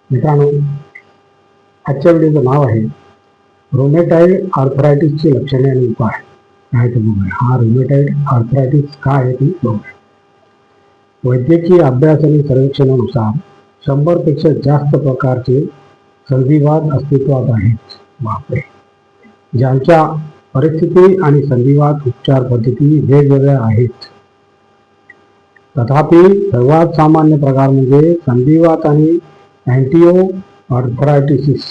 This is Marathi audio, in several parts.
मित्रांनो, आजच्या व्हिडिओचं नाव आहे रुमेटॉइड आर्थरायटिसची लक्षणे आणि उपाय. काय ते बघूया. हा रुमेटॉइड आर्थरायटिस काय आहे ते बघूया. वैद्यकीय अभ्यास आणि सर्वेक्षणानुसार 100 पेक्षा जास्त प्रकारचे संधिवात अस्तित्वात आहेत. बापरे. ज्यांच्या परिस्थिती आणि संधिवात उपचार पद्धती वेगवेगळ्या आहेत. तथापि सर्वात सामान्य प्रकार म्हणजे संधिवात आणि अँटिओ आर्थरायटिस.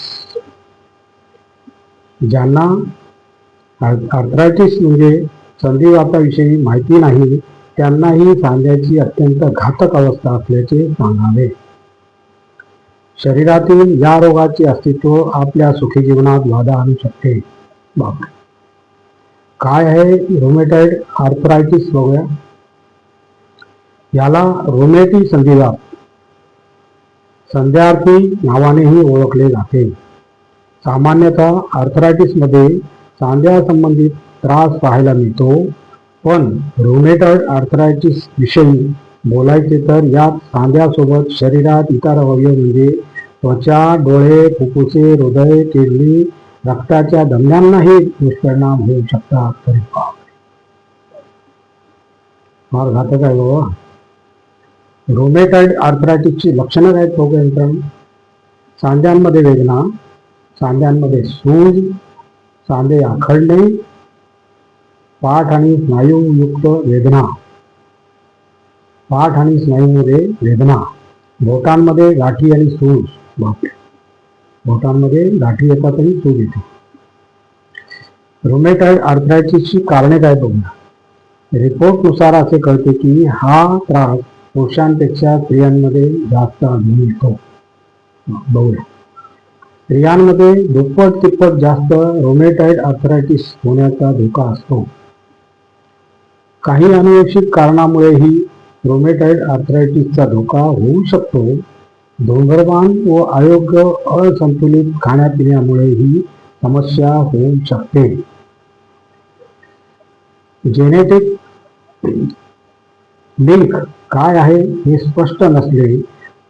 ज्यांना आर्थरायटिस म्हणजे संधिवाताविषयी माहिती नाही त्यांना ही सांध्याची अत्यंत घातक अवस्था असल्याचे सांगावे. शरीरातील या रोगाचे अस्तित्व आपल्या सुखी जीवनात बाधा आणू शकते. काय आहे रुमेटॉइड आर्थरायटिस बघूया. याला रुमेटी संधिवात संध्यार्थी नावानेही ओळखले जाते. सामान्यतः आर्थरायटिसमध्ये सांध्यासंबंधित त्रास पाहायला मिळतो, पण रुमेटॉइड आर्थरायटिस विषयी बोलायचे तर यात सांध्यासोबत शरीरात इतर अवयव म्हणजे त्वचा, डोळे, फुफ्फुसे, हृदय, किडनी, रक्ताच्या धमन्यांनाही दुष्परिणाम होऊ शकतात. तरी फार घातक आहे बाबा. रुमेटॉइड आर्थरायटिसची लक्षणं काय बघूया मित्रांनो. सांध्यांमध्ये वेदना, सांध्यांमध्ये सूज, सांधे आखडणे, पाठ आणि स्नायूयुक्त वेदना, पाठ आणि स्नायूमध्ये वेदना, बोटांमध्ये गाठी आणि सूज. बापरे. बोटांमध्ये गाठी येतात आणि सूज येते. रुमेटॉइड आर्थरायटिसची कारणे काय बघूया. रिपोर्टनुसार असे कळते की हा त्रास पुरुषांपेक्षा स्त्रियांमध्ये जास्त आढळून येतो. बघूया. स्त्रियांमध्ये दुप्पट तिप्पट जास्त रुमेटॉइड आर्थरायटिस होण्याचा धोका असतो. काही अनुवंशिक कारणामुळेही रुमेटॉइड आर्थरायटिसचा धोका होऊ शकतो. धूम्रपान व अयोग्य असंतुलित खाण्यापिण्यामुळे ही समस्या होऊ शकते. जेनेटिक लिंक काय आहे हे स्पष्ट नसले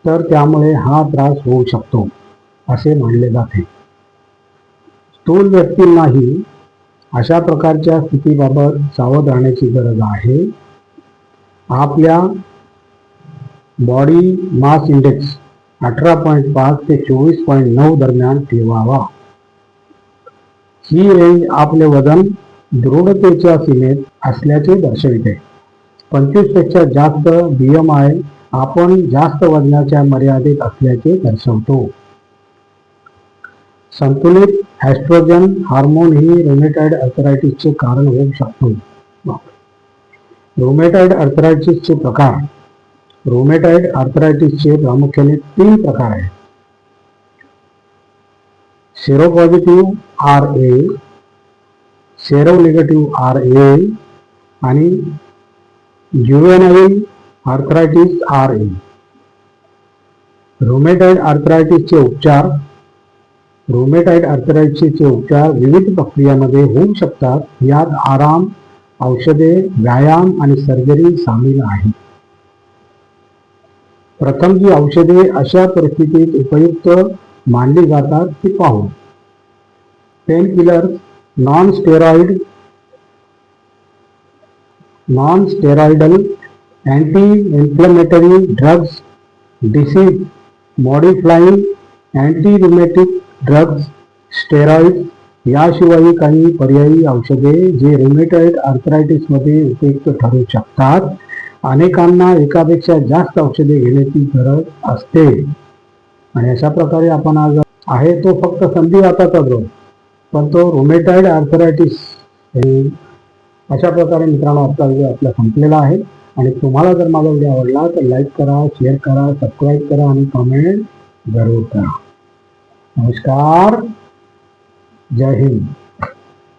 तर त्यामुळे हा त्रास होऊ शकतो असे मानले जाते. स्थूल व्यक्तींनाही अशा प्रकारच्या स्थितीबाबत सावध राहण्याची गरज आहे. आपल्या बॉडी मास इंडेक्स 18.5 ते 24.9 दरम्यान ठेवावा. ही रेंज आपले वजन दृढतेच्या सीमेत असल्याचे दर्शविते. 25 पेक्षा जास्त BMI आपण जास्त वजनाच्या मर्यादेत असल्याचे दर्शवतो. संतुलित एस्ट्रोजन हार्मोन ही रुमेटॉइड आर्थरायटिसचे कारण होऊ शकतो. रुमेटॉइड आर्थरायटिसचे प्रकार. रुमेटॉइड आर्थरायटिसचे प्रामुख्याने 3 प्रकार आहेत. सेरोपॉझिटिव्ह RA, सेरोनेगेटिव्ह RA आणि ज्युवेनाइल आर्थरायटिस RA. रुमेटॉइड आर्थरायटिसचे उपचार. रुमेटॉइड आर्थरायटिसचे उपचार विविध प्रक्रियामध्ये होऊ शकतात. यात आराम, औषधे, व्यायाम आणि सर्जरी सामील आहे. प्रथम जी औषधे अशा परिस्थितीत उपयुक्त मानली जातात ती पाहू. Painkiller, non steroidal anti inflammatory drugs, disease मॉडिफाईंग anti rheumatic drugs, steroid याशिवाय काही पर्यायी औषधे जे रुमेटॉइड आर्थरायटिसमध्ये उपयुक्त ठरू शकतात. अनेकांना एकापेक्षा जास्त औषधे घेण्याची गरज असते आणि अशा प्रकारे आपण आज आहे तो फक्त संधिवाताचा रोग, पण तो रुमेटॉइड आर्थरायटिस. अशा प्रकारे मित्रांनो आपला व्हिडिओ आपला संपलेला आहे. आणि तुम्हाला जर माझा व्हिडिओ आवडला तर लाईक करा, शेअर करा, सबस्क्राईब करा आणि कमेंट जरूर करा. नमस्कार. जय हिंद.